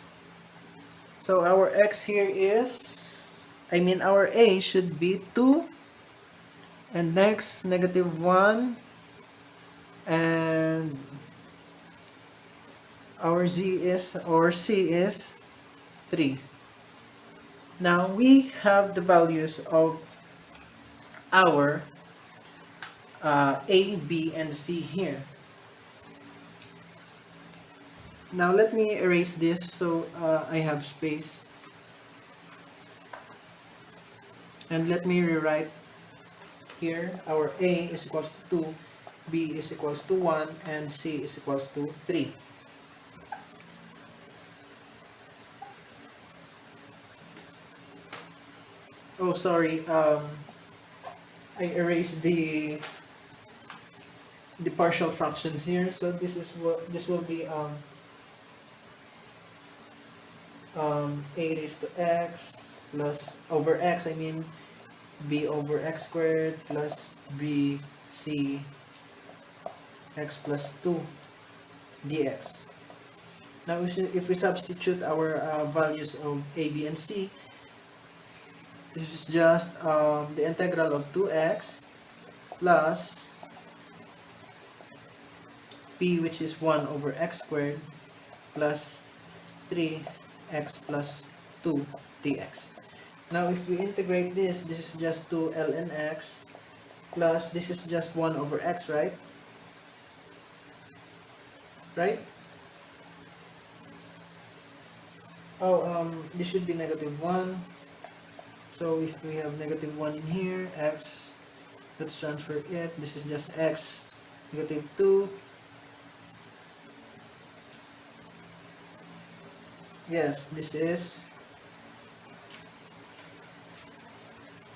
so our x here is, our a should be 2, and next negative 1, and our z is, or c is 3. Now we have the values of our a, b, and c here. Now let me erase this so I have space, and let me rewrite here. Our a is equals to 2, b is equals to 1, and c is equals to 3. Oh, sorry. I erased the partial fractions here. So this is what this will be a raised to x plus over x. I mean b over x squared plus b c x plus 2 dx. Now if we substitute our values of a, b, and c, this is just the integral of 2x plus p, which is 1 over x squared, plus 3x plus 2 dx. Now if we integrate this, this is just 2 ln x plus this is just 1 over x, right? Right? Oh, this should be negative 1. So if we have negative 1 in here, x, let's transfer it. This is just x, negative 2. Yes, this is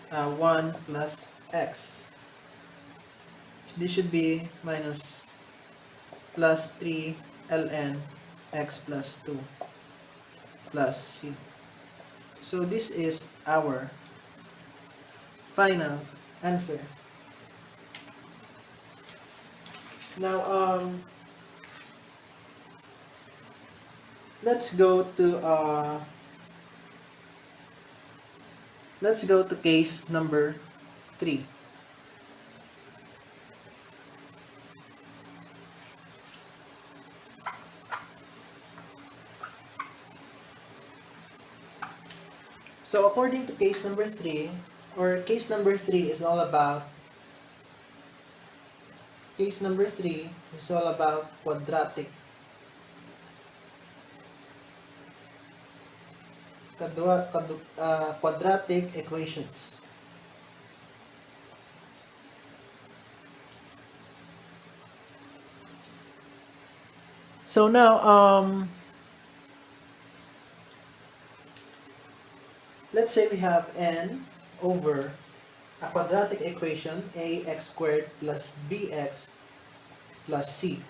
1 plus x. This should be minus plus 3 ln x plus 2 plus c. So this is our final answer. Now let's go to case number 3. So according to case number 3, or case number 3 is all about quadratic equations. So now let's say we have n over a quadratic equation ax squared plus bx plus c.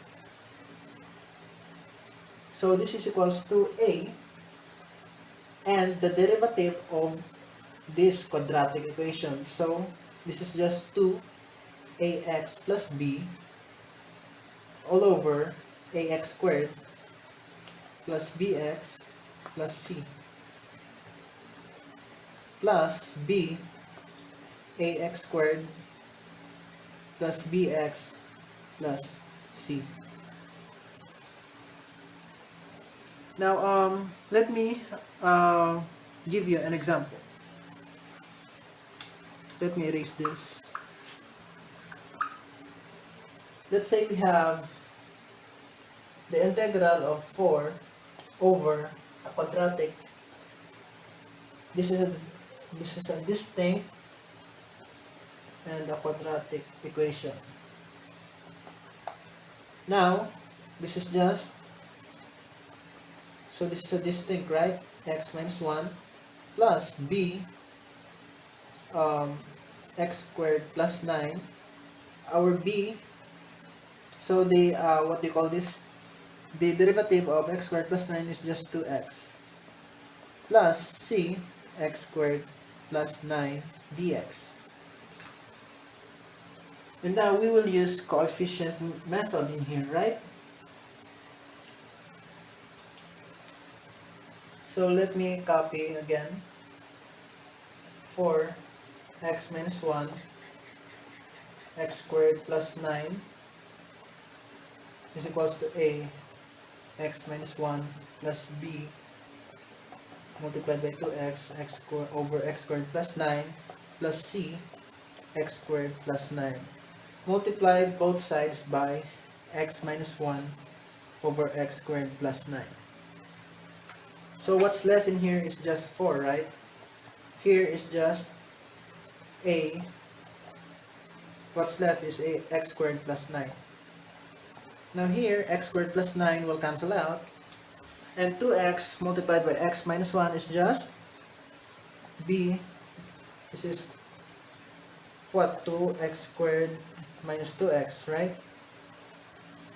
So this is equals to a, and the derivative of this quadratic equation. So this is just 2ax plus b all over ax squared plus bx plus c plus b ax squared plus bx plus c. Now let me give you an example. Let me erase this. Let's say we have the integral of 4 over a quadratic. This is a distinct and a quadratic equation. Now this is just, so this is a distinct, right? X minus 1 plus b x squared plus 9. Our b, so the what do you call this? The derivative of x squared plus 9 is just 2x plus c x squared plus 9 dx. And now we will use coefficient method in here, right? So let me copy again. 4x minus 1 x squared plus 9 is equals to a x minus 1 plus b multiplied by 2x x squared over x squared plus 9 plus c x squared plus 9 multiplied both sides by x minus 1 over x squared plus 9. So what's left in here is just 4, right? Here is just a, what's left is a x squared plus 9. Now here, x squared plus 9 will cancel out, and 2x multiplied by x minus 1 is just b This is what? 2x squared minus 2x, right?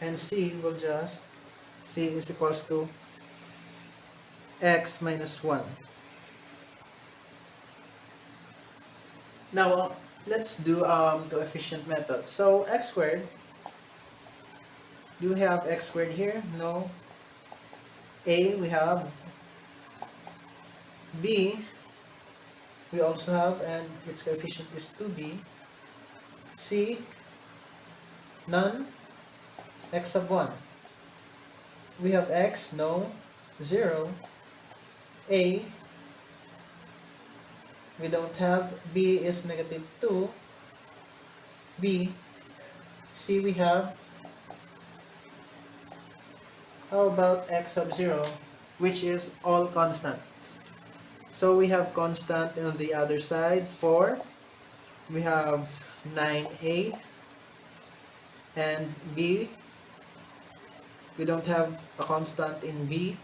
And c will just, c is equals to x minus 1. Now, let's do coefficient method. So, x squared, do we have x squared here? No. A, we have. B, we also have, and its coefficient is 2b. C, none. X sub 1. We have x, no. 0. A, we don't have. B is negative 2. B, C we have. How about x sub 0, which is all constant? So we have constant on the other side, 4. We have 9a. And b, we don't have a constant in b.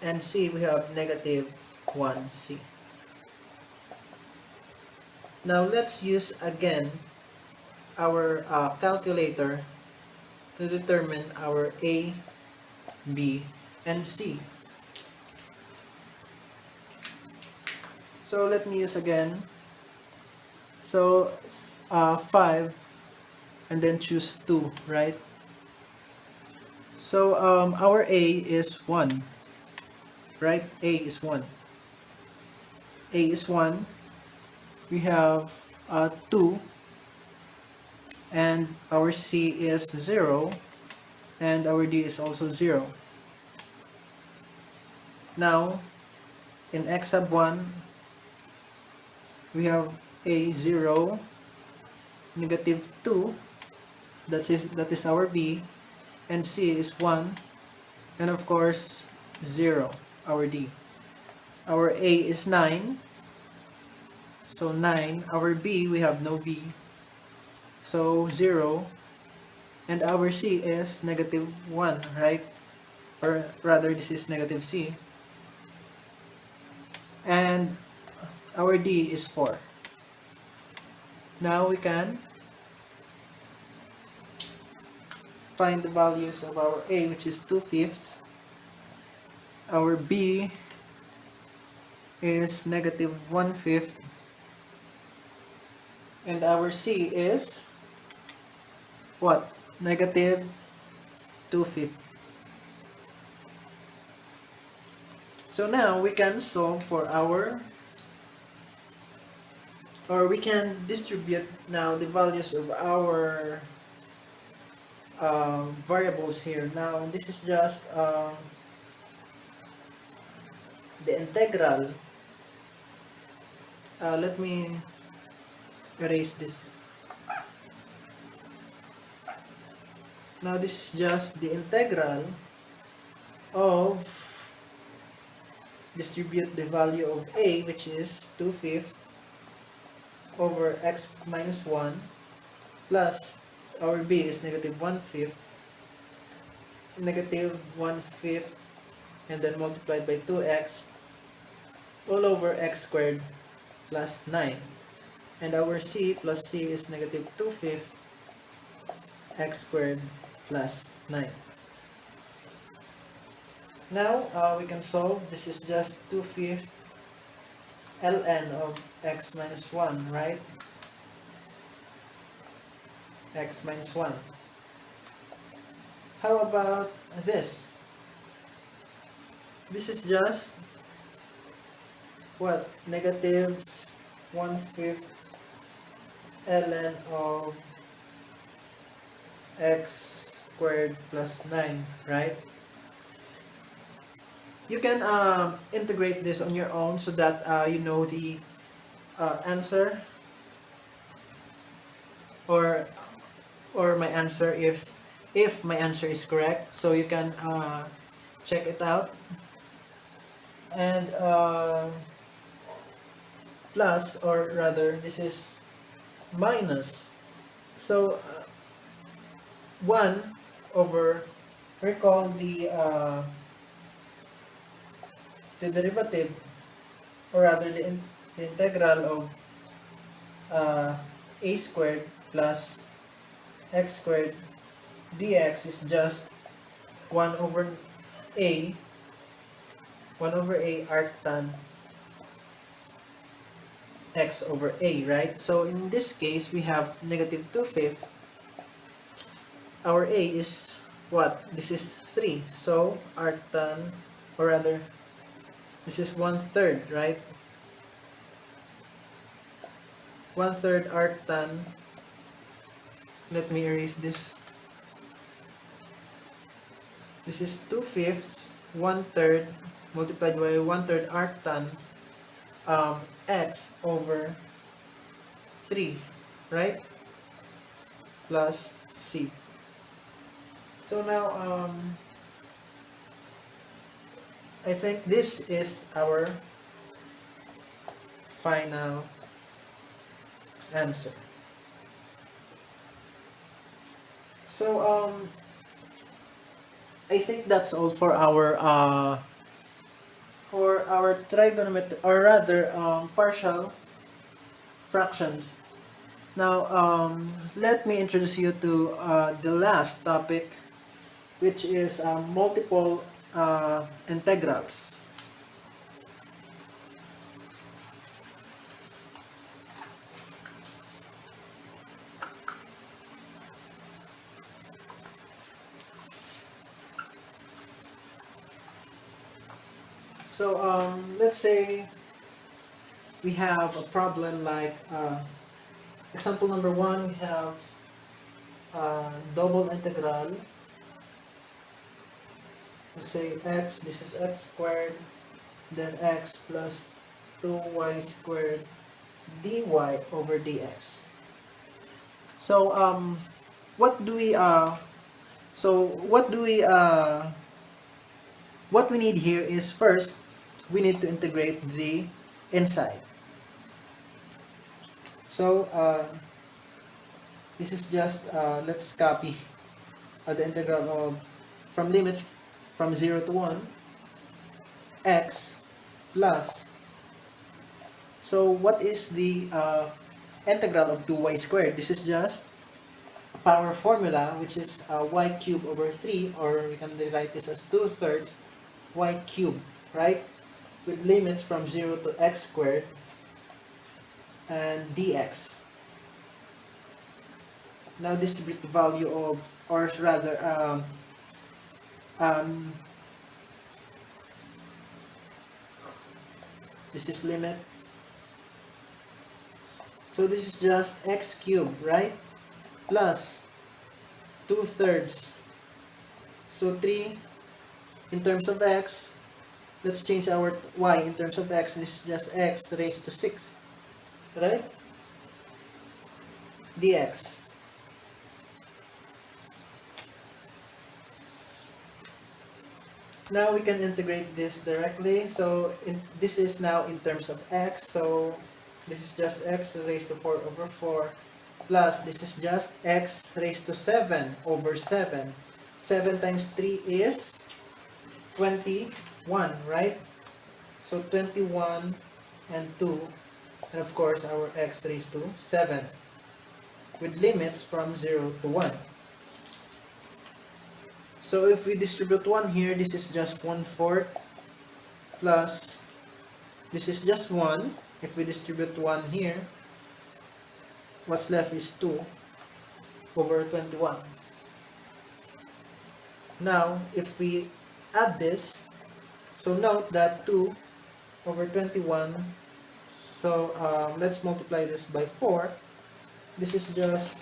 And c, we have negative 1c. Now let's use again our calculator to determine our a, b, and c. So let me use again. So 5 and then choose 2, right? So our a is 1, right? A is 1. A is 1. We have 2, and our c is 0, and our d is also 0. Now, in x sub 1, we have a 0, negative 2, that is our b, and c is 1, and of course 0, our d. Our a is 9, so 9. Our b, we have no b, so 0, and our c is negative 1, right? Or rather, this is negative c, and our d is 4. Now we can find the values of our a, which is 2/5. Our b is negative 1/5, and our c is what? Negative 2/5. So now we can solve for our, or we can distribute now the values of our variables here. Now this is just the integral. Let me erase this. Now this is just the integral of, distribute the value of a, which is 2/5 over x minus 1, plus our b is negative 1/5, negative 1/5, and then multiplied by 2x all over x squared plus 9. And our c plus c is negative 2/5 x squared plus 9. Now we can solve. This is just 2/5 ln of x minus 1, right? X minus 1. How about this? This is just what? Negative 1/5 ln of x squared plus 9, right? You can integrate this on your own so that you know the answer, or my answer, if my answer is correct, so you can check it out. And plus, or rather, this is minus. So 1 over, recall the derivative or rather the integral of a squared plus x squared dx is just 1 over a 1 over a arctan x over a, right? So in this case, we have negative 2/5. Our a is what? This is 3. So arctan, or rather, this is 1/3, right? 1/3 arctan. Let me erase this. This is 2/5, 1/3 multiplied by 1/3 arctan x over 3, right? Plus c. So now, I think this is our final answer. So, I think that's all for our trigonometric, or rather, partial fractions. Now, let me introduce you to the last topic, which is multiple integrals. So, let's say we have a problem like example number 1. We have double integral. Let's say x, this is x squared, then x plus 2y squared dy over dx. So what do we what we need here is, first we need to integrate the inside. So this is just let's copy the integral of from limit from 0 to 1 x plus, so what is the integral of 2y squared? This is just a power formula, which is y cubed over 3, or we can rewrite this as 2/3 y cubed, right? With limits from 0 to x squared and dx. Now distribute the value of, or rather, this is limit. So this is just x cubed, right? Plus 2/3. So 3 in terms of x. Let's change our y in terms of x. This is just x raised to 6, right? Dx. Now we can integrate this directly. So this is now in terms of x. So this is just x raised to 4 over 4. Plus this is just x raised to 7 over 7. 7 times 3 is 21, right? So 21 and 2. And of course our x raised to 7. With limits from 0 to 1. So if we distribute 1 here, this is just 1/4 plus this is just 1. If we distribute 1 here, what's left is 2 over 21. Now, if we add this, so note that 2 over 21, so let's multiply this by 4. This is just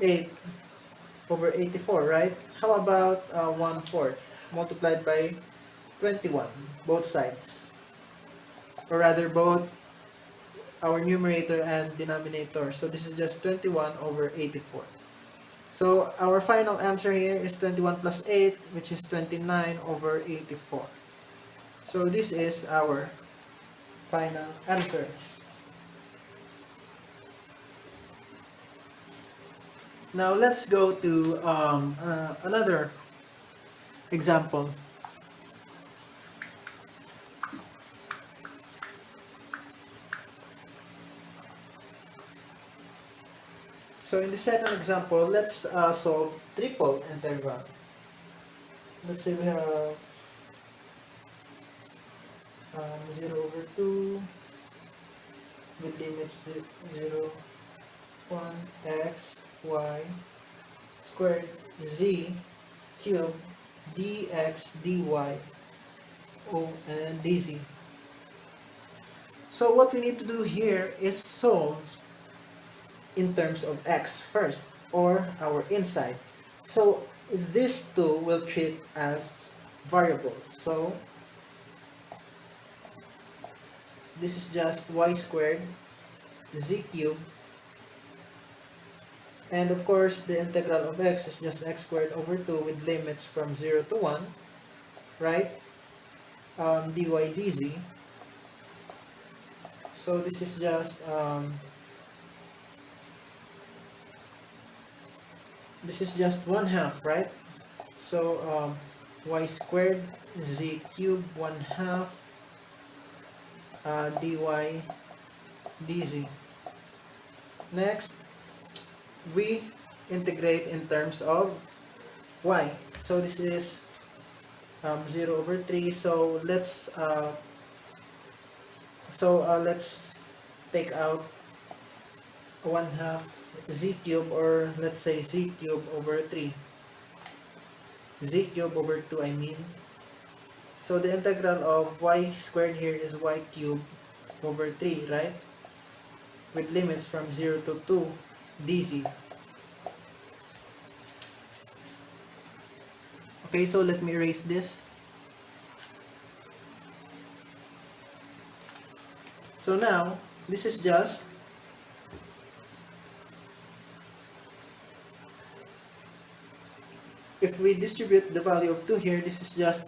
8 over 84, right? How about 1/4 multiplied by 21, both sides? Or rather, both our numerator and denominator. So this is just 21 over 84. So our final answer here is 21 plus 8, which is 29 over 84. So this is our final answer. Now let's go to another example. So in the second example, let's solve triple integral. Let's say we have 0 over 2 with limits 0, 1, x, y, squared, z, cube, dx, dy, and dz. So what we need to do here is solve in terms of x first, or our inside. So these two will treat as variable. So this is just y squared, z cubed, and of course the integral of x is just x squared over 2 with limits from 0 to 1, right? Dy dz. So this is just one half, right? So y squared z cubed 1/2 dy dz. Next, we integrate in terms of y. So this is 0 over 3. So let's take out 1/2 z cube, or let's say z cube over 3. Z cube over 2, I mean. So the integral of y squared here is y cubed over 3, right? With limits from 0 to 2 dz. Okay, so let me erase this. So now, this is just if we distribute the value of 2 here, this is just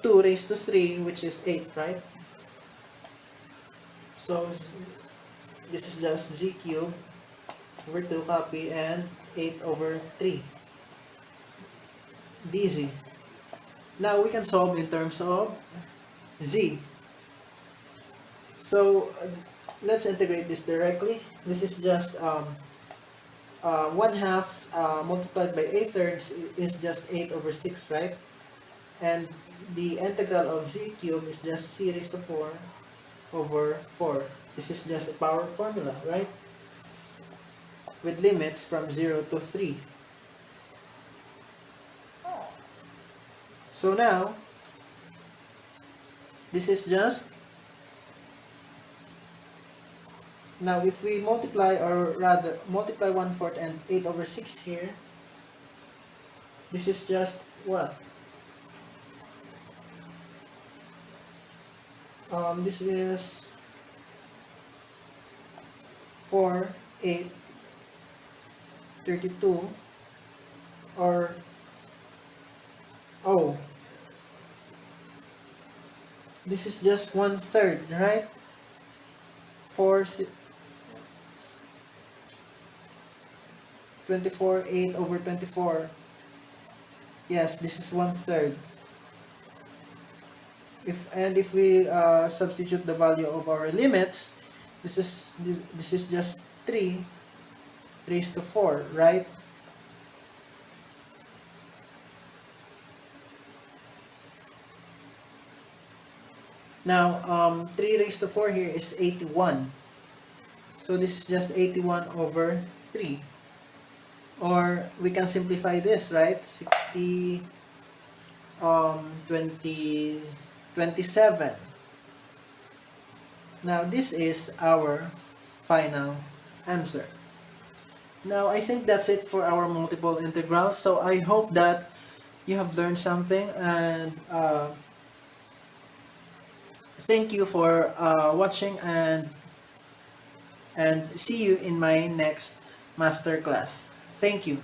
2 raised to 3, which is 8, right? So this is just z cubed over 2 copy, and 8 over 3 dz. Now we can solve in terms of z. So let's integrate this directly. This is just 1/2 multiplied by 8/3 is just 8 over 6, right? And the integral of z cubed is just c raised to 4 over 4. This is just a power formula, right? With limits from 0 to 3. So now, this is just, now if we multiply, or rather multiply 1/4 and 8 over 6 here, this is just what? This is 4, 8, 32, or oh, this is just 1/3, right? 4, 24, 8 over 24. Yes, this is 1/3. If we substitute the value of our limits, this is just 3 raised to 4, right? Now 3 raised to 4 here is 81. So this is just 81 over 3. Or we can simplify this, right? 60, 27. Now this is our final answer. Now I think that's it for our multiple integrals. So I hope that you have learned something, and thank you for watching, and see you in my next master class. Thank you.